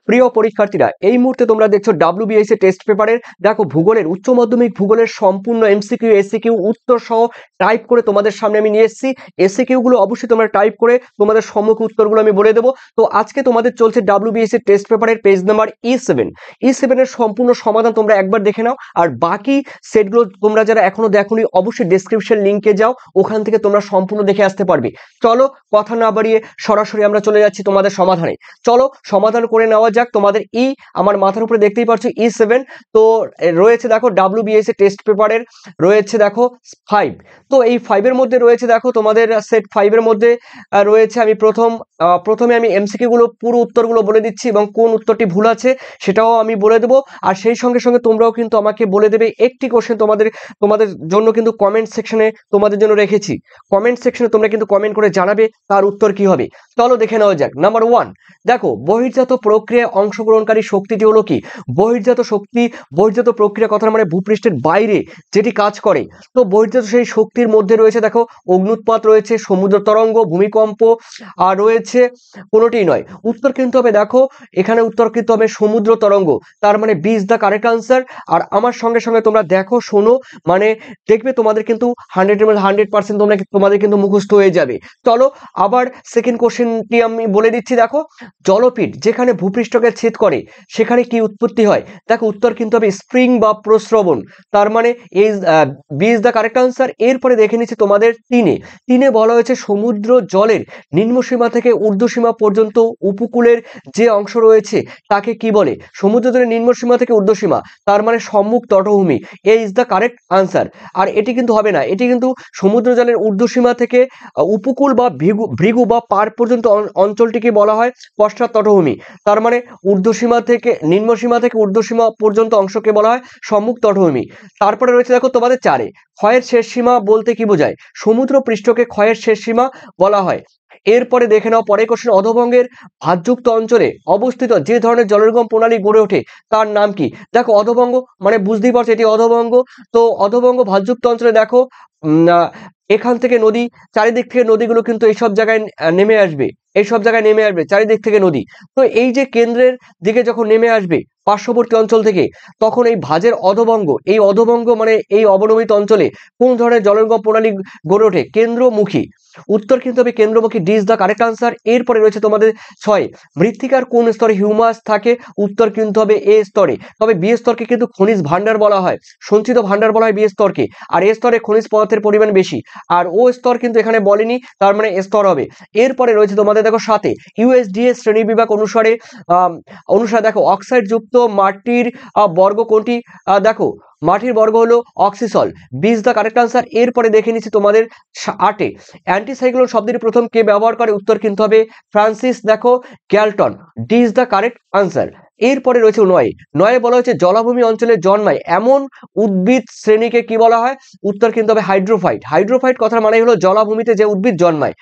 প্রিয় পরীক্ষার্থীরা, এই মুহূর্তে তোমরা দেখছো WBSC টেস্ট পেপারের দেখো ভূগোলের উচ্চ মাধ্যমিক ভূগোলের সম্পূর্ণ MCQ SCQ উত্তর সহ টাইপ করে তোমাদের সামনে আমি নিয়ে এসেছি। SCQ গুলো অবশ্যই তোমরা টাইপ করে তোমাদের সম্মুখে উত্তরগুলো আমি বলে দেবো। তো আজকে তোমাদের চলছে WBSC টেস্ট পেপারের পেজ নাম্বার E7 এর সম্পূর্ণ সমাধান তোমরা একবার দেখে নাও, আর বাকি সেটগুলো তোমরা যারা এখনো দেখোনি অবশ্যই ডেসক্রিপশন লিঙ্কে যাও, ওখান থেকে তোমরা সম্পূর্ণ দেখে আসতে পারবে। চলো কথা না বাড়িয়ে সরাসরি আমরা চলে যাচ্ছি তোমাদের সমাধানে। চলো সমাধান করে নেওয়া যাক। তোমাদের আমার মাথার উপরে দেখতেই পাচ্ছ E7। তো রয়েছে দেখো WBSC টেস্ট পেপারের রয়েছে দেখো 5। তো এই 5 এর মধ্যে রয়েছে দেখো তোমাদের সেট 5 এর মধ্যে রয়েছে, আমি প্রথমে আমি MCQ গুলো পুরো উত্তরগুলো বলে দিচ্ছি এবং কোন উত্তরটি ভুল আছে সেটাও আমি বলে দেবো। আর সেই সঙ্গে সঙ্গে তোমরাও কিন্তু আমাকে বলে দেবে একটি কোশ্চেন তোমাদের জন্য কিন্তু কমেন্ট সেকশনে তোমাদের জন্য রেখেছি। কমেন্ট সেকশনে তোমরা কিন্তু কমেন্ট করে জানাবে তার উত্তর কি হবে। চলো দেখে নেওয়া যাক। নাম্বার 1 দেখো, বহির্জাত প্রক্রিয়ায় অংশগ্রহণকারী শক্তিটি হলো কি? বহির্জাত প্রক্রিয়া কথার মানে ভূপৃষ্ঠের বাইরে যেটি কাজ করে। তো বহির্জাত সেই শক্তির মধ্যে রয়েছে দেখো অগ্নুৎপাত রয়েছে, সমুদ্র তরঙ্গ, ভূমিকম্প, আর রয়েছে কোনোটিই নয়। উত্তর কিন্তু হবে দেখো এখানে উত্তর কিন্তু হবে সমুদ্র তরঙ্গ। তার মানে B is the correct answer. আর আমার সঙ্গে সঙ্গে তোমরা দেখো শোনো, মানে দেখবে তোমাদের কিন্তু 100% তোমাদের কিন্তু মুখস্থ হয়ে যাবে। চলো আবার সেকেন্ড কোশ্চেনটি আমি বলে দিচ্ছি। দেখো, জলপিট যেখানে ভূপৃষ্ঠকে ছেদ করে সেখানে কি উৎপত্তি হয়? দেখো উত্তর কিন্তু হবে স্প্রিং বা প্রস্রবণ। তার মানে B is the correct answer. এরপরে দেখে নিচ্ছি তোমাদের তিনে বলা হয়েছে সমুদ্র জলের নিম্নসীমা থেকে ঊর্ধ্বসীমা পর্যন্ত উপকূলের যে অংশ রয়েছে তাকে কি বলে? সমুদ্র জলের নিম্নসীমা থেকে ঊর্ধ্বসীমা, তার মানে সম্মুখ তটভূমি। এ ইজ দ্য কারেক্ট আনসার। আর এটি কিন্তু হবে না, এটি কিন্তু সমুদ্র জলের ঊর্ধ্বসীমা থেকে উপকূল বা ভৃগু বা পার পর্যন্ত অঞ্চলটিকে বলা হয় পশ্চাৎ তটভূমি। তার মানে নিম্নসীমা থেকে ঊর্ধ্বসীমা পর্যন্ত অংশকে বলা হয় সম্মুখ তটভূমি। তারপরে রয়েছে দেখো তোমাদের 4 ক্ষয়ের শেষ সীমা বলতে কি বোঝায়? সমুদ্র পৃষ্ঠকে ক্ষয়ের শেষ সীমা বলা হয়। এরপরে দেখে নাও পরে কোশ্চেন, অধোভঙ্গের ভাঁজযুক্ত অঞ্চলে অবস্থিত যে ধরনের জলনির্গম প্রণালী গড়ে ওঠে তার নাম কি? দেখো অধোভঙ্গ মানে বুঝতেই পারছো এটি অধোভঙ্গ। তো অধোভঙ্গ ভাঁজযুক্ত অঞ্চলে দেখো এখান থেকে নদী, চারিদিক থেকে নদীগুলো কিন্তু এইসব জায়গায় নেমে আসবে, চারিদিক থেকে নদী। তো এই যে কেন্দ্রের দিকে যখন নেমে আসবে পার্শ্ববর্তী অঞ্চল থেকে, তখন এই ভাঁজের অধোভঙ্গ মানে এই অবনমিত অঞ্চলে কোন ধরনের জলনির্গম প্রণালী গড়ে ওঠে? কেন্দ্রমুখী। উত্তর কিন্তু হবে কেন্দ্রমুখী। D is the correct answer. এরপরে রয়েছে তোমাদের 6 মৃত্তিকার কোন স্তরে হিউমাস থাকে? উত্তর কিন্তু হবে এ স্তরে। তবে বি স্তরকে কিন্তু খনিজ ভান্ডার বলা হয়, সঞ্চিত ভান্ডার বলা হয় বি স্তরকে। আর এ স্তরে খনিজ পদার্থের পরিমাণ বেশি। আর ও স্তর কিন্তু এখানে বলেনি, তার মানে স্তর হবে। এরপরে রয়েছে তোমাদের দেখো 7 USDA শ্রেণী বিভাগ অনুসারে দেখো অক্সাইড যুক্ত মাটির বর্গ কোনটি? দেখো মাটির বর্গ হলো oxisol. B is the correct answer. এরপরে দেখে নিচ্ছি তোমাদের 8 অ্যান্টিসাইক্লোন শব্দটি প্রথম কে ব্যবহার করে? উত্তর কিন্তু হবে ফ্রান্সিস দেখো Galton. D is the correct answer. এরপরে রয়েছে 9 বলা হয়েছে জলাভূমি অঞ্চলে জন্মায় এমন উদ্ভিদ শ্রেণীকে কি বলা হয়? উত্তর কিন্তু হবে হাইড্রোফাইট কথার মানে হলো জলাভূমিতে যে উদ্ভিদ জন্মায়।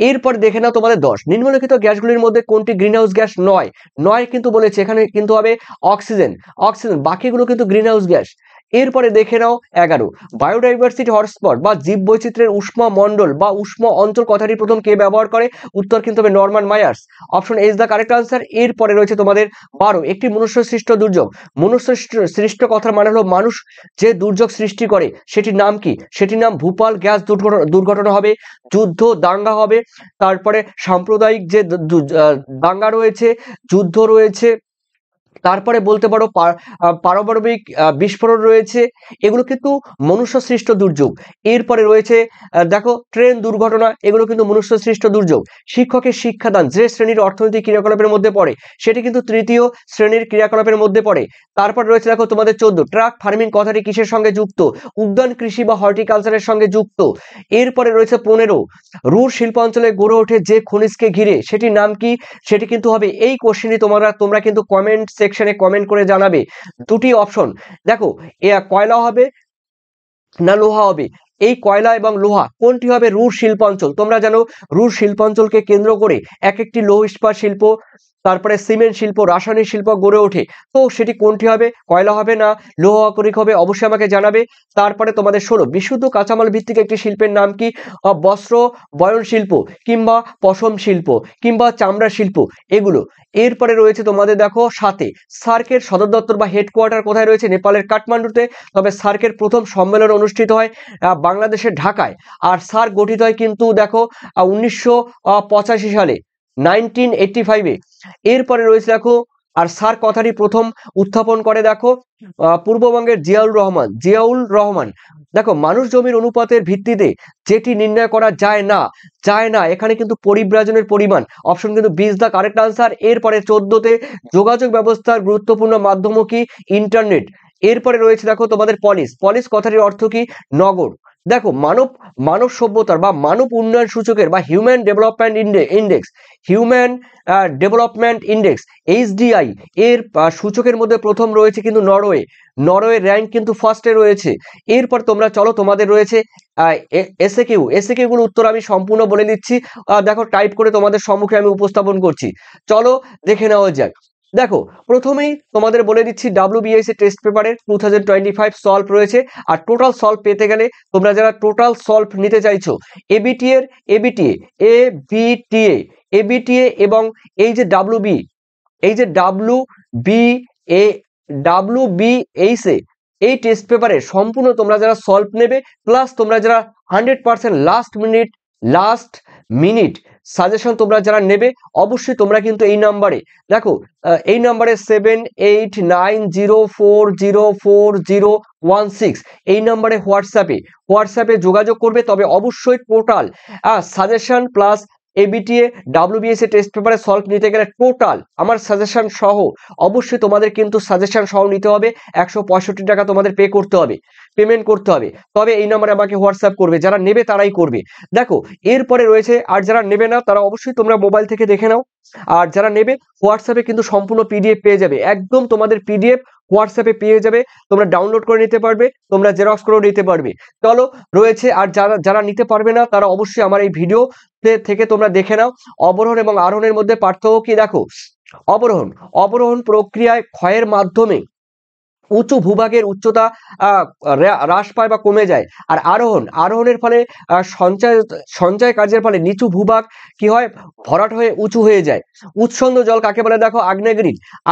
এরপর দেখে নাও তোমাদের 10 নিম্নলিখিত গ্যাসগুলির মধ্যে কোনটি গ্রিনহাউস গ্যাস নয় কিন্তু বলেছে, এখানে কিন্তু হবে অক্সিজেন। বাকিগুলো কিন্তু গ্রিনহাউস গ্যাস। এরপরে দেখে নাও 11 বায়োডাইভার্সিটি হটস্পট বা জীব বৈচিত্র্যের উষ্ম মণ্ডল বা উষ্ম অঞ্চল কথাটি প্রথম কে ব্যবহার করে? উত্তর কিন্তু হবে Norman Myers. Option A is the correct answer. এরপরে রয়েছে তোমাদের 12 একটি মনুষ্য সৃষ্ট দুর্যোগ। মনুষ্য সৃষ্ট কথার মানে হলো মানুষ যে দুর্যোগ সৃষ্টি করে সেটির নাম কি? সেটির নাম ভূপাল গ্যাস দুর্ঘটনা হবে, যুদ্ধ দাঙ্গা হবে, তারপরে সাম্প্রদায়িক যে দাঙ্গা রয়েছে, যুদ্ধ রয়েছে, তারপরে বলতে পারো পারমাণবিক বিস্ফোরণ রয়েছে। এগুলো কিন্তু মনুষ্য সৃষ্ট দুর্যোগ। এরপরে রয়েছে দেখো ট্রেন দুর্ঘটনা, এগুলো কিন্তু মনুষ্য সৃষ্ট দুর্যোগ। শিক্ষকের শিক্ষাদান যে শ্রেণীর অর্থনৈতিক ক্রিয়াকলাপের মধ্যে পড়ে সেটি কিন্তু তৃতীয় শ্রেণীর ক্রিয়াকলাপের মধ্যে পড়ে। তারপর রয়েছে দেখো তোমাদের 14 ট্রাক ফার্মিং কথাটি কিসের সঙ্গে যুক্ত? উদ্যান কৃষি বা হর্টিকালচারের সঙ্গে যুক্ত। এরপরে রয়েছে 15 রুর শিল্পাঞ্চলে গড়ে ওঠে যে খনিজকে ঘিরে সেটির নাম কি? সেটি কিন্তু হবে এই কোশ্চেনটি তোমরা কিন্তু কমেন্ট সেকশনে কমেন্ট করে জানাবে। দুটি অপশন দেখো, কয়লা হবে না লোহা হবে? এই কয়লা এবং লোহা কোনটি হবে? রুর শিল্পাঞ্চল। তোমরা জানো রুর শিল্পাঞ্চলকে কেন্দ্র করে এক একটি লৌহ ইস্পাত শিল্প তারপরে সিমেন্ট শিল্প, রাসায়নিক শিল্প গড়ে ওঠে। তো সেটি কোনটি হবে? কয়লা হবে না লৌহ আকরিক হবে? অবশ্যই আমাকে জানাবে। তারপরে তোমাদের 16 বিশুদ্ধ কাঁচামাল ভিত্তিক একটি শিল্পের নাম কি? বস্ত্র বয়ন শিল্প, কিংবা পশম শিল্প, কিংবা চামড়া শিল্প, এগুলো। এরপরে রয়েছে তোমাদের দেখো 7 সার্কের সদর দপ্তর বা হেডকোয়ার্টার কোথায় রয়েছে? নেপালের কাঠমান্ডুতে। তবে সার্কের প্রথম সম্মেলন অনুষ্ঠিত হয় বাংলাদেশের ঢাকায়। আর সার্ক গঠিত হয় কিন্তু দেখো 1985 সালে, 1985-এ। এরপরে রয়েছে দেখো, আর সার্ক কথাটি প্রথম উত্থাপন করে দেখো পূর্ববঙ্গের জিয়াউল রহমান। দেখো মানুষ জমির অনুপাতের ভিত্তিতে যেটি নির্ণয় করা যায় না, এখানে কিন্তু পরিব্রাজনের পরিমাণ। অপশন কিন্তু 20 দা কারেক্ট আনসার। এরপরে 14তে যোগাযোগ ব্যবস্থার গুরুত্বপূর্ণ মাধ্যম কি? ইন্টারনেট। এরপরে রয়েছে দেখো তোমাদের পলিস কথাটির অর্থ কি? নগর। দেখো মানব সভ্যতার বা মানব উন্নয়ন সূচকের বা হিউম্যান ডেভেলপমেন্ট ইন্ডেক্স HDI এর সূচকের মধ্যে প্রথম রয়েছে কিন্তু নরওয়ে র্যাঙ্ক কিন্তু ফার্স্টে রয়েছে। এরপর তোমরা চলো, তোমাদের রয়েছে এসএকিউ গুলো উত্তর আমি সম্পূর্ণ বলে দিচ্ছি। দেখো টাইপ করে তোমাদের সম্মুখে আমি উপস্থাপন করছি, চলো দেখে নেওয়া যাক। দেখো প্রথমেই তোমাদের বলে দিচ্ছি WBSC টেস্ট পেপারের 2025 সলভ রয়েছে। আর টোটাল সলভ পেতে গেলে তোমরা যারা টোটাল সলভ নিতে চাইছো, এবিটিএ এবং এই যে WBH এই টেস্ট পেপারে সম্পূর্ণ তোমরা যারা সলভ নেবে, প্লাস তোমরা যারা 100% লাস্ট মিনিট সাজেশন তোমরা যারা নেবে, অবশ্যই তোমরা কিন্তু এই নাম্বারে দেখো, এই নাম্বারে 7890404016 এই নাম্বারে হোয়াটসঅ্যাপে যোগাযোগ করবে। তবে অবশ্যই total suggestion plus ABTA WBSC test পেপারে সলভ নিতে গেলে টোটাল আমার সাজেশন সহ, অবশ্যই তোমাদের কিন্তু সাজেশন সহ নিতে হবে। 165 টাকা তোমাদের পেমেন্ট করতে হবে। তবে এই নাম্বারে আমাকে হোয়াটসঅ্যাপ করবে, যারা নেবে তারাই করবে। দেখো এরপরে রয়েছে, আর যারা নেবে না তারা অবশ্যই তোমরা মোবাইল থেকে দেখে নাও। আর যারা নেবে হোয়াটসঅ্যাপে কিন্তু সম্পূর্ণ PDF পেয়ে যাবে, একদম তোমাদের PDF হোয়াটসঅ্যাপে পেয়ে যাবে। তোমরা ডাউনলোড করে নিতে পারবে, তোমরা জেরক্স করেও নিতে পারবে। চলো রয়েছে, আর যারা নিতে পারবে না তারা অবশ্যই আমার এই ভিডিও থেকে তোমরা দেখে নাও। অবরোহণ এবং আরোহণের মধ্যে পার্থক্য কি? দেখো অবরোহণ প্রক্রিয়ায় ক্ষয়ের মাধ্যমে উঁচু ভূভাগের উচ্চতা হ্রাস পায় বা কমে যায়। আর আরোহণের ফলে সঞ্চয় কার্যের ফলে নিচু ভূভাগ কি হয়? ভরাট হয়ে উঁচু হয়ে যায়। উৎসন্দ জল কাকে বলে? দেখো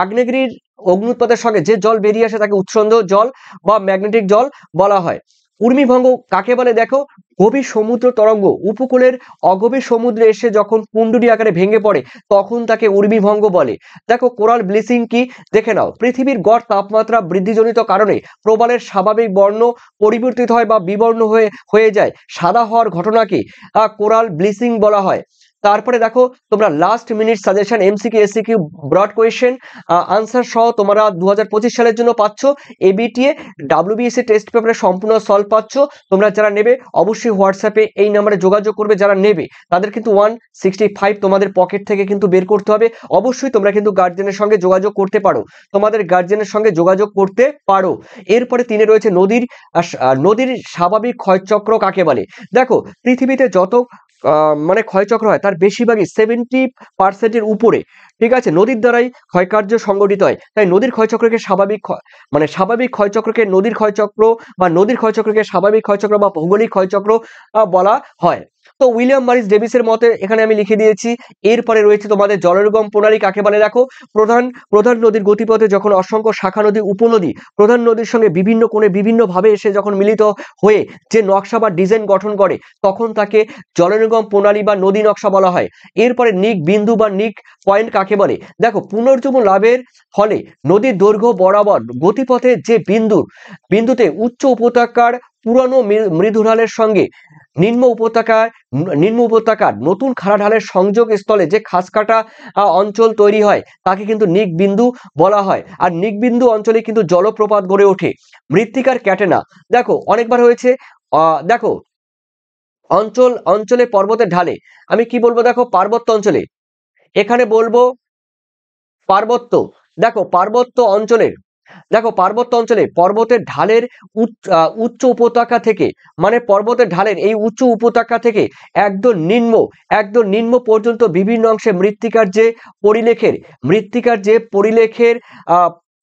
আগ্নেয়গিরির অগ্নুৎপাতের সঙ্গে যে জল বেরিয়ে আসে তাকে উৎসন্দ জল বা ম্যাগনেটিক জল বলা হয়। উর্মিভঙ্গ কাকে বলে? দেখো গভীর সমুদ্র তরঙ্গ উপকূলের অগভীর সমুদ্রে এসে যখন কুণ্ডলী আকারে ভেঙে পড়ে তখন তাকে উর্মিভঙ্গ বলে। দেখো কোরাল ব্লিচিং কি? দেখে নাও, পৃথিবীর গড় তাপমাত্রা বৃদ্ধিজনিত কারণে প্রবালের স্বাভাবিক বর্ণ পরিবর্তিত হয় বা বিবর্ণ হয়ে যায়, সাদা হওয়ার ঘটনাকে কোরাল ব্লিচিং বলা হয়। তারপরে দেখো তোমরা last minute suggestion MCQ SCQ broad question answer সহ তোমরা 2025 সালের জন্য পাচ্ছ। এবিটিএ WBSC টেস্ট পেপারে সম্পূর্ণ সলভ পাচ্ছ। তোমরা যারা নেবে অবশ্যই হোয়াটসঅ্যাপে এই নাম্বারে যোগাযোগ করবে। যারা নেবে তাদের কিন্তু 165 তোমাদের পকেট থেকে কিন্তু বের করতে হবে। অবশ্যই তোমরা কিন্তু গার্জেনের সঙ্গে যোগাযোগ করতে পারো। এরপরে 3 রয়েছে নদীর স্বাভাবিক ক্ষয়চক্র কাকে বলে? দেখো পৃথিবীতে যত মানে ক্ষয়চক্র হয় তার বেশিরভাগই 70% উপরে, ঠিক আছে, নদীর দ্বারাই ক্ষয়কার্য সংঘটিত হয়। তাই নদীর ক্ষয়চক্রকে স্বাভাবিক ক্ষয়চক্রকে নদীর ক্ষয়চক্রকে স্বাভাবিক ক্ষয়চক্র বা ভৌগোলিক ক্ষয়চক্র বলা হয়। তো উইলিয়াম মরিস ডেভিসের মতে এখানে আমি লিখে দিয়েছি। এরপরে রয়েছে তোমাদের জলনির্গম প্রণালী কাকে বলে? দেখো প্রধান নদীর গতিপথে যখন অসংখ্য শাখা নদী উপনদী প্রধান নদীর সঙ্গে বিভিন্ন কোণে বিভিন্ন ভাবে এসে যখন মিলিত হয়ে যে নকশা বা ডিজাইন গঠন করে তখন তাকে জলনির্গম প্রণালী বা নদী নকশা বলা হয়। এরপরে নিক বিন্দু বা নিক পয়েন্ট কাকে বলে? দেখো পুনর্জীবন লাভের ফলে নদীর দৈর্ঘ্য বরাবর গতিপথে যে বিন্দুতে উচ্চ উপত্যকার পুরানো মৃদু ঢালের সঙ্গে নিম্ন উপত্যকার নতুন খাড়া ঢালের সংযোগ স্থলে যে খাসকাটা অঞ্চল তৈরি হয় তাকে কিন্তু নিক বিন্দু বলা হয়। আর নিক বিন্দু অঞ্চলে কিন্তু জলপ্রপাত গড়ে ওঠে। মৃত্তিকার ক্যাটেনা দেখো অনেকবার হয়েছে। দেখো অঞ্চলে পর্বতের ঢালে আমি কি বলবো? দেখো পার্বত্য অঞ্চলে এখানে বলবো পার্বত্য। দেখো পার্বত্য অঞ্চলের দেখো পার্বত্য অঞ্চলে পর্বতের ঢালের উচ্চ উপত্যকা থেকে, মানে পর্বতের ঢালের এই উচ্চ উপত্যকা থেকে একদম নিম্ন পর্যন্ত বিভিন্ন অংশে মৃত্তিকার যে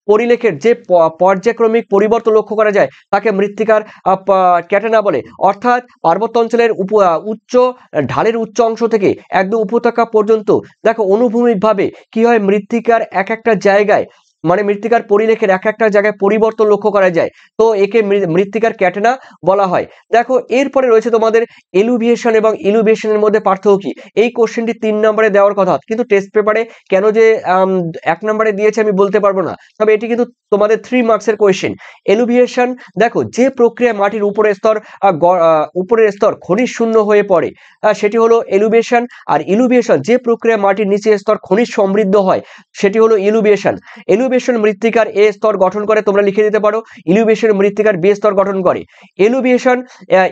পরিলেখের যে পর্যায়ক্রমিক পরিবর্তন লক্ষ্য করা যায় তাকে মৃত্তিকার ক্যাটেনা বলে। অর্থাৎ পার্বত্য অঞ্চলের ঢালের উচ্চ অংশ থেকে একদম উপত্যকা পর্যন্ত দেখো অনুভূমিকভাবে কি হয়, মৃত্তিকার এক একটা জায়গায়, মানে মৃত্তিকার পরিলেখের এক একটা জায়গায় পরিবর্তন লক্ষ্য করা যায়, তো একে মৃত্তিকার ক্যাটেনা বলা হয়। দেখো এরপরে রয়েছে তোমাদের এলুভিয়েশন এবং ইলুভিয়েশনের মধ্যে পার্থক্য কি। এই কোশ্চেনটি 3 নম্বরে দেওয়ার কথা, কিন্তু টেস্ট পেপারে কেন যে 1 নম্বরে দিয়েছে আমি বলতে পারবো না, তবে এটি কিন্তু তোমাদের 3 মার্কসের কোয়েশ্চেন। এলুভিয়েশন দেখো যে প্রক্রিয়ায় মাটির উপরের স্তর খনিজ শূন্য হয়ে পড়ে সেটি হলো এলুভিয়েশন। আর ইলুভিয়েশন যে প্রক্রিয়ায় মাটির নিচের স্তর খনিজ সমৃদ্ধ হয় সেটি হলো ইলুভিয়েশন। এলুভিয়েশন মৃত্তিকার এ স্তর গঠন করে, তোমরা লিখে দিতে পারো ইলুভিয়েশন মৃত্তিকার বি স্তর গঠন করে।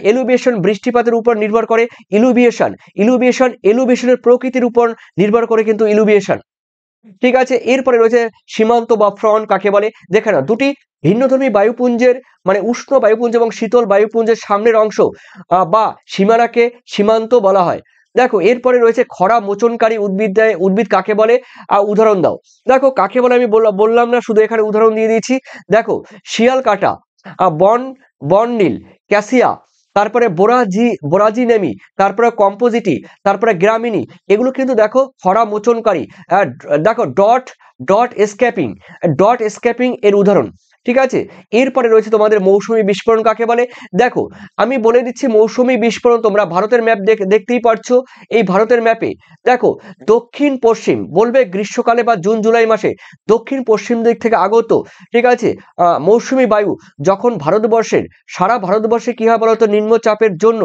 এলুভিয়েশন বৃষ্টিপাতের উপর নির্ভর করে। ইলুভিয়েশনের প্রকৃতির উপর নির্ভর করে কিন্তু ইলুভিয়েশন। ঠিক আছে, এরপরে রয়েছে সীমান্ত বা ফ্রন্ট কাকে বলে। দেখে না, দুটি ভিন্নধর্মী বায়ুপুঞ্জের, মানে উষ্ণ বায়ুপুঞ্জ এবং শীতল বায়ুপুঞ্জের সামনের অংশ বা সীমানাকে সীমান্ত বলা হয়। দেখো এরপরে রয়েছে খরা মোচনকারী উদ্ভিদ কাকে বলে, উদাহরণ দাও। দেখো কাকে বলে আমি বললাম না, শুধু এখানে উদাহরণ দিয়ে দিয়েছি। দেখো শিয়াল কাটা, বননীল, ক্যাসিয়া, তারপরে বোরাজিনেমি, তারপরে কম্পোজিটি, তারপরে গ্রামিনী, এগুলো কিন্তু দেখো খরা মোচনকারী। দেখো ডট স্ক্যাপিং এর উদাহরণ। ঠিক আছে, এরপরে রয়েছে তোমাদের মৌসুমী বিস্ফোরণ কাকে বলে। দেখো আমি বলে দিচ্ছি মৌসুমী বিস্ফোরণ, তোমরা ভারতের ম্যাপ দেখতেই পারছো। এই ভারতের ম্যাপে দেখো দক্ষিণ পশ্চিম বলবে গ্রীষ্মকালে বা জুন জুলাই মাসে দক্ষিণ পশ্চিম দিক থেকে আগত, ঠিক আছে, মৌসুমী বায়ু যখন সারা ভারতবর্ষে কি হয় বলতো, নিম্নচাপের জন্য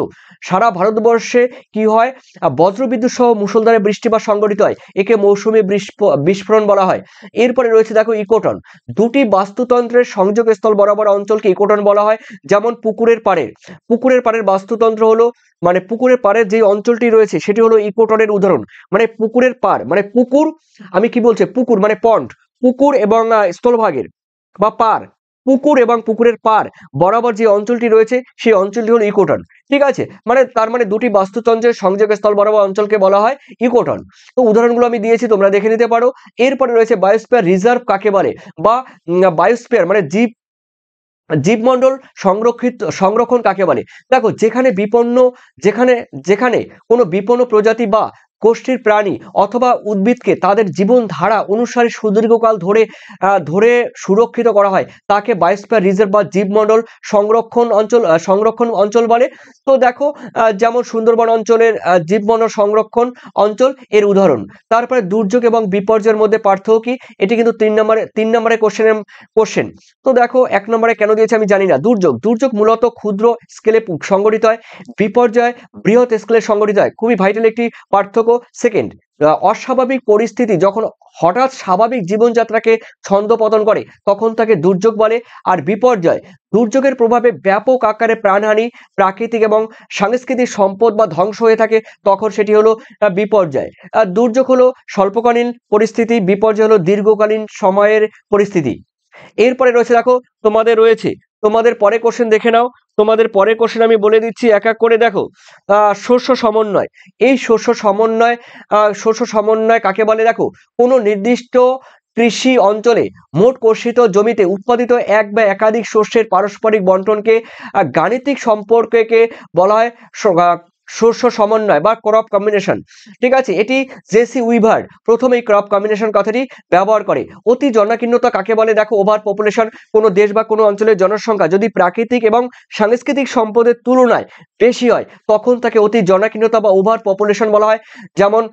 সারা ভারতবর্ষে কি হয়, বজ্রবিদ্যুৎ সহ মুষলধারে বৃষ্টিপাত সংঘটিত হয়, একে মৌসুমী বিস্ফোরণ বলা হয়। এরপরে রয়েছে দেখো ইকোটন, দুটি বাস্তুতন্ত্রের সংযোগস্থল বরাবর অঞ্চলকে ইকোটন বলা হয়। যেমন পুকুরের পাড়ের বাস্তুতন্ত্র হলো, মানে পুকুরের পাড়ের যে অঞ্চলটি রয়েছে সেটি হলো ইকোটনের উদাহরণ। মানে পুকুরের পাড়, মানে পুকুর, আমি কি বলছি, পুকুর মানে পন্ড, পুকুর এবং স্থলভাগের বা পাড়, পুকুর এবং পুকুরের পাড় বরাবর যে অঞ্চলটি রয়েছে সেই অঞ্চলটি হলো ইকোটন। ঠিক আছে, মানে তার মানে দুটি বাস্তুতন্ত্রের সংযোগস্থল বরাবর অঞ্চলকে বলা হয় ইকোটন। তো উদাহরণগুলো আমি দিয়েছি, তোমরা দেখে নিতে পারো। এরপরে রয়েছে বায়োস্ফিয়ার রিজার্ভ কাকে বলে, বা বায়োস্ফিয়ার মানে জীবমণ্ডল সংরক্ষণ কাকে বলে। দেখো যেখানে কোনো বিপন্ন প্রজাতি বা গোষ্ঠীর প্রাণী অথবা উদ্ভিদকে তাদের জীবন ধারা অনুসারে সুদীর্ঘকাল ধরে সুরক্ষিত করা হয় তাকে বায়োস্ফিয়ার রিজার্ভ বা জীবমণ্ডল সংরক্ষণ অঞ্চল বলে। তো দেখো যেমন সুন্দরবন অঞ্চলের জীবমণ্ডল সংরক্ষণ অঞ্চল এর উদাহরণ। তারপরে দুর্যোগ এবং বিপর্যয়ের মধ্যে পার্থক্য কি, এটি কিন্তু 3 নম্বরে কোশ্চেন। তো দেখো 1 নম্বরে কেন দিয়েছে আমি জানি না। দুর্যোগ মূলত ক্ষুদ্র স্কেলে সংগঠিত হয়, বিপর্যয় বৃহৎ স্কেলে সংগঠিত হয়, খুবই ভাইটাল একটি পার্থক্য। সেকেন্ড, অস্বাভাবিক পরিস্থিতি যখন হঠাৎ স্বাভাবিক জীবনযাত্রাকে ছন্দপতন করে তখন তাকে দুর্যোগ বলে। আর দুর্যোগের প্রভাবে ব্যাপক আকারে প্রাণহানি, প্রাকৃতিক এবং সাংস্কৃতিক সম্পদ বা ধ্বংস হয়ে থাকে, তখন সেটি হলো বিপর্যয়। দুর্যোগ হলো স্বল্পকালীন পরিস্থিতি, বিপর্যয় হলো দীর্ঘকালীন সময়ের পরিস্থিতি। এরপরে রয়েছে দেখো তোমাদের পরে কোশ্চেন দেখে নাও। তোমাদের পরে কোশ্চেন আমি বলে দিচ্ছি এক এক করে। দেখো শস্য সমন্বয়, এই শস্য সমন্বয় কাকে বলে। দেখো কোনো নির্দিষ্ট কৃষি অঞ্চলে মোট কর্ষিত জমিতে উৎপাদিত এক বা একাধিক শস্যের পারস্পরিক বন্টনকে গাণিতিক সম্পর্ককে বলা হয় শস্য সমন্বয় বা ক্রপ কম্বিনেশন। ঠিক আছে, এটি জেসি উইভার প্রথম এই ক্রপ কম্বিনেশন কথাটি ব্যবহার করে। অতি জনাকীর্ণতা কাকে বলে। দেখো ওভার পপুলেশন, কোনো দেশ বা কোনো অঞ্চলের জনসংখ্যা যদি প্রাকৃতিক এবং সাংস্কৃতিক সম্পদের তুলনায় বেশি হয় তখন তাকে অতি জনাকীর্ণতা বা ওভার পপুলেশন বলা হয়। যেমন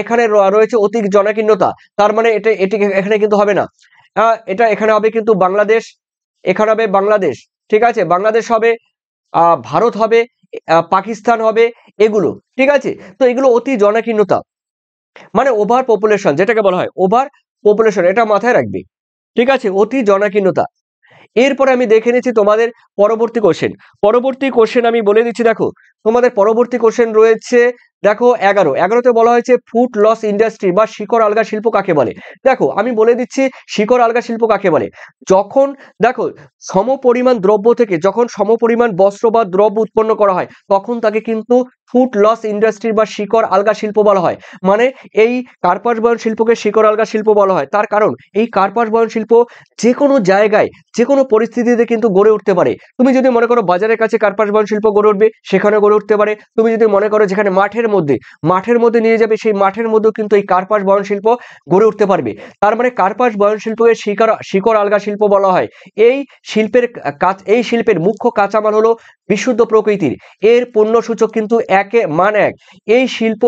এখানে রয়েছে অতি জনাকীর্ণতা, তার মানে এটি এখানে কিন্তু হবে না, এখানে হবে কিন্তু বাংলাদেশ, এখানে হবে বাংলাদেশ। ঠিক আছে, বাংলাদেশ হবে, ভারত হবে, পাকিস্তান হবে, এগুলো। ঠিক আছে, তো এগুলো অতি জনাকীর্ণতা মানে ওভার পপুলেশন, যেটাকে বলা হয় ওভার পপুলেশন, এটা মাথায় রাখবে। ঠিক আছে, অতি জনাকীর্ণতা। এরপরে আমি দেখে নিচ্ছি তোমাদের পরবর্তী কোশ্চেন আমি বলে দিচ্ছি। দেখো তোমাদের পরবর্তী কোশ্চেন রয়েছে দেখো 11তে বলা হয়েছে ফুড লস ইন্ডাস্ট্রি বা শিকড় আলগা শিল্প কাকে বলে। দেখো আমি বলে দিচ্ছি শিকড় আলগা শিল্প কাকে বলে। যখন দেখো সমপরিমাণ দ্রব্য থেকে যখন সমপরিমাণ বস্ত্র বা দ্রব্য উৎপন্ন করা হয় তখন তাকে কিন্তু ফুড লস ইন্ডাস্ট্রি বা শিকড় আলগা শিল্প বলা হয়। মানে এই কার্পাস বয়ন শিল্পকে শিকড় আলগা শিল্প বলা হয়, তার কারণ এই কার্পাস বয়ন শিল্প যে কোনো জায়গায় যে কোনো পরিস্থিতিতে কিন্তু গড়ে উঠতে পারে। তুমি যদি মনে করো বাজারের কাছে কার্পাস বয়ন শিল্প গড়ে উঠবে, সেখানে গড়ে উঠতে পারে। তুমি যদি মনে করো যেখানে মাঠের মধ্যে নিয়ে যাবে, সেই মাঠের মধ্যেও কিন্তু এই কার্পাস বয়ন শিল্প গড়ে উঠতে পারবে। তার মানে কার্পাস বয়ন শিল্পকে শিকড় আলগা শিল্প বলা হয়। এই শিল্পের মুখ্য কাঁচামাল হলো বিশুদ্ধ প্রকৃতির, এর পণ্য সূচক কিন্তু মান এক। এই শিল্প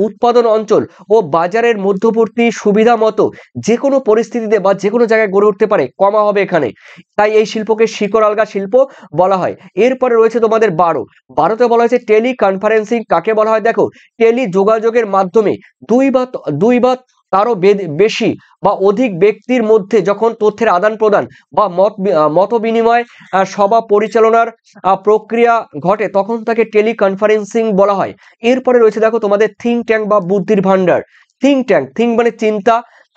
উৎপাদন অঞ্চল ও বাজারের মধ্যবর্তী সুবিধা মতো যে কোনো পরিস্থিতিতে বা যে কোনো জায়গায় গড়ে উঠতে পারে, কমা হবে এখানে, তাই এই শিল্পকে শিকড় আলগা শিল্প বলা হয়। এরপরে রয়েছে তোমাদের 12তে বলা হয়েছে টেলি কনফারেন্সিং কাকে বলা হয়। দেখো টেলি যোগাযোগের মাধ্যমে দুই বা তারও বেশি বা অধিক ব্যক্তির মধ্যে যখন তথ্যের আদান প্রদান বা মত বিনিময় সভা পরিচালনার প্রক্রিয়া ঘটে তখন তাকে টেলি কনফারেন্সিং বলা হয়। এরপরে রয়েছে দেখো তোমাদের থিঙ্ক ট্যাঙ্ক বা বুদ্ধির ভান্ডার। থিঙ্ক মানে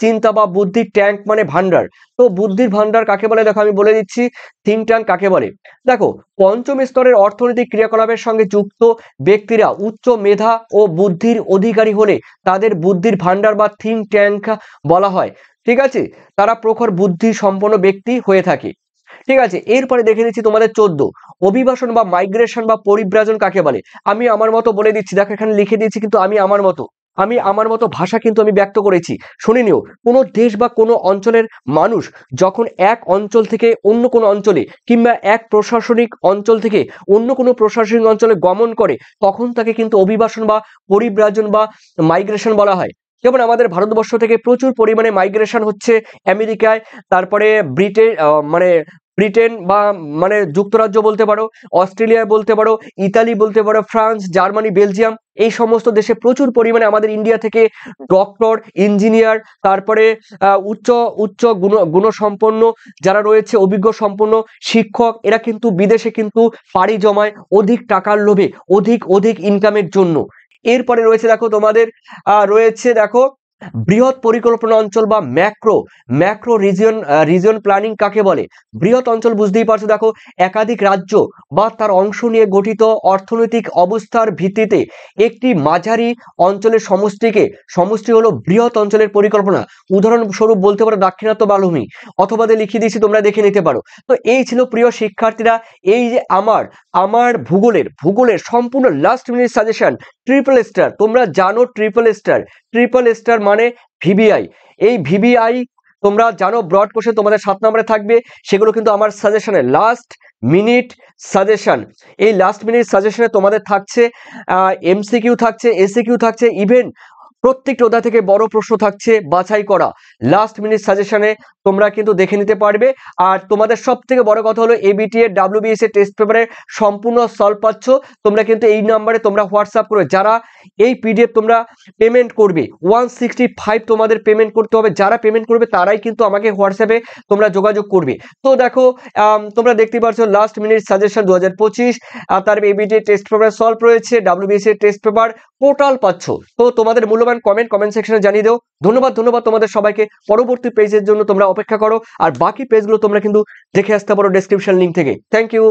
চিন্তা বা বুদ্ধির ট্যাঙ্ক মানে ভান্ডার। তো বুদ্ধির ভান্ডার কাকে বলে দেখো আমি বলে দিচ্ছি থিঙ্ক ট্যাঙ্ক কাকে বলে। দেখো পঞ্চম স্তরের অর্থনৈতিক ক্রিয়াকলাপের সঙ্গে যুক্ত ব্যক্তিরা উচ্চ মেধা ও বুদ্ধির অধিকারী হলে তাদের বুদ্ধির ভান্ডার বা থিঙ্ক ট্যাঙ্ক বলা হয়। ঠিক আছে, তারা প্রখর বুদ্ধি সম্পন্ন ব্যক্তি হয়ে থাকে। ঠিক আছে, এরপরে দেখে নিচ্ছি তোমাদের 14 অভিবাসন বা মাইগ্রেশন বা পরিব্রাজন কাকে বলে। আমি আমার মতো বলে দিচ্ছি, দেখো এখানে লিখে দিয়েছি কিন্তু আমি আমার মতো ভাষা কিন্তু আমি ব্যক্ত করেছি, শুনে নিও। কোনো দেশ বা কোনো অঞ্চলের মানুষ যখন এক অঞ্চল থেকে অন্য কোনো অঞ্চলে কিংবা এক প্রশাসনিক অঞ্চল থেকে অন্য কোনো প্রশাসনিক অঞ্চলে গমন করে তখন তাকে কিন্তু অভিবাসন বা পরিব্রাজন বা মাইগ্রেশন বলা হয়। যেমন আমাদের ভারতবর্ষ থেকে প্রচুর পরিমাণে মাইগ্রেশন হচ্ছে আমেরিকায়, তারপরে ব্রিটেন বা মানে যুক্তরাজ্য বলতে পারো, অস্ট্রেলিয়া বলতে পারো, ইতালি বলতে পারো, ফ্রান্স, জার্মানি, বেলজিয়াম, এই সমস্ত দেশে প্রচুর পরিমাণে আমাদের ইন্ডিয়া থেকে ডক্টর, ইঞ্জিনিয়ার, তারপরে উচ্চ উচ্চ গুণসম্পন্ন যারা রয়েছে, অভিজ্ঞ সম্পন্ন শিক্ষক, এরা কিন্তু বিদেশে কিন্তু পাড়ি জমায় অধিক টাকার লোভে, অধিক ইনকামের জন্য। এরপরে রয়েছে দেখো তোমাদের রয়েছে দেখো বৃহৎ পরিকল্পনা অঞ্চল বা ম্যাক্রো রিজিয়ন প্ল্যানিং কাকে বলে। বৃহৎ অঞ্চল বুঝতেই পারছো, দেখো একাধিক রাজ্য বা তার অংশ নিয়ে গঠিত অর্থনৈতিক অবস্থার ভিত্তিতে একটি মাঝারি অঞ্চলের সমষ্টি হলো বৃহৎ অঞ্চলের পরিকল্পনা। উদাহরণস্বরূপ বলতে পারো দাক্ষিণাত্য মালভূমি, অথবা লিখে দিয়েছি তোমরা দেখে নিতে পারো। তো এই ছিল প্রিয় শিক্ষার্থীরা এই যে আমার ভূগোলের সম্পূর্ণ last minute suggestion triple star. তোমরা জানো ট্রিপল স্টার মানে ভিবিআই। এই ভিবিআই তোমরা জানো ব্রড কোশ্চেন তোমাদের 7 নম্বরে থাকবে, সেগুলো কিন্তু আমার সাজেশনে লাস্ট মিনিট সাজেশন। এই লাস্ট মিনিট সাজেশনে তোমাদের থাকছে এমসিকিউ থাকছে, এসিকিউ থাকছে, ইভেন প্রত্যেকটা অধ্যায় থেকে বড় প্রশ্ন থাকছে বাছাই করা। লাস্ট মিনিট সাজেশনে তোমরা কিন্তু দেখে নিতে পারবে। আর তোমাদের সব থেকে বড় কথা হলো এবিটি এর WBS এর টেস্ট পেপারের সম্পূর্ণ সলভ পাচ্ছ তোমরা কিন্তু এই নাম্বারে তোমরা হোয়াটসঅ্যাপ করে, যারা এই পিডিএফ তোমরা পেমেন্ট করবে 165 তোমাদের পেমেন্ট করতে হবে, যারা পেমেন্ট করবে তারাই কিন্তু আমাকে হোয়াটসঅ্যাপে তোমরা যোগাযোগ করবে। তো দেখো তোমরা দেখতে পাচ্ছ লাস্ট মিনিট সাজেশন 2025, তার এবিটি টেস্ট পেপার সলভ রয়েছে, WBS এর টেস্ট পেপার টোটাল পাচ্ছ। তো তোমাদের মূল্যবান কমেন্ট সেকশনে জানিয়ে দাও। ধন্যবাদ তোমাদের সবাইকে। পরবর্তী পেজের জন্য তোমরা অপেক্ষা করো, আর বাকি পেজগুলো তোমরা কিন্তু দেখে আসতে পারো ডেসক্রিপশন লিংক থেকে। Thank you.